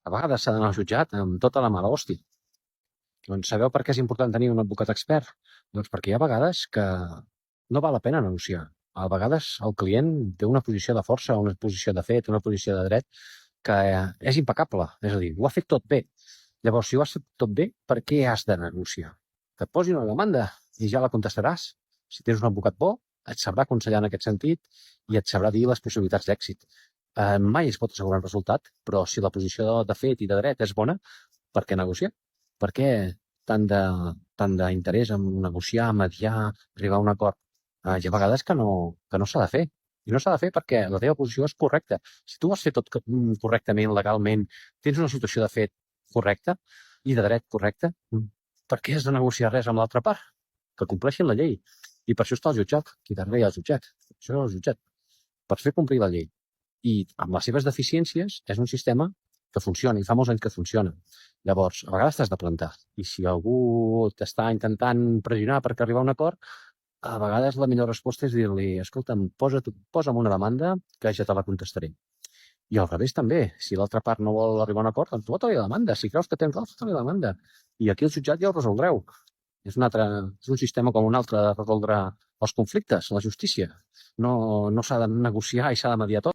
A vegades s'ha d'anar al jutjat amb tota la mala hòstia. Doncs sabeu per què és important tenir un advocat expert? Doncs perquè hi ha vegades que no val la pena negociar. A vegades el client té una posició de força, una posició de fet, una posició de dret que és impecable. És a dir, ho ha fet tot bé. Llavors, si ho has fet tot bé, per què has de negociar? Que et posin una demanda i ja la contestaràs. Si tens un advocat bo, et sabrà aconsellar en aquest sentit i et sabrà dir les possibilitats d'èxit. Mai es pot assegurar un resultat, però si la posició de fet i de dret és bona, per què negociar? Per què tant d'interès en negociar, mediar, arribar a un acord? Hi ha vegades que no s'ha de fer. I no s'ha de fer perquè la teva posició és correcta. Si tu ho has fet tot correctament, legalment, tens una situació de fet correcta i de dret correcta, per què has de negociar res amb l'altra part? Que compleixin la llei. I per això està el jutjat. Qui darrere hi ha el jutjat? Això és el jutjat. Per fer complir la llei. I amb les seves deficiències és un sistema que funciona, i fa molts anys que funciona. Llavors, a vegades t'has de plantar. I si algú t'està intentant pressionar perquè arribar a un acord, a vegades la millor resposta és dir-li: escolta'm, posa'm una demanda que ja te la contestaré. I al revés també, si l'altra part no vol arribar a un acord, doncs vota-li la demanda. Si creus que tens raó, vota-li la demanda. I aquí el jutjat ja ho resoldreu. És un sistema com un altre de resoldre els conflictes, la justícia. No s'ha de negociar i s'ha de mediar tot.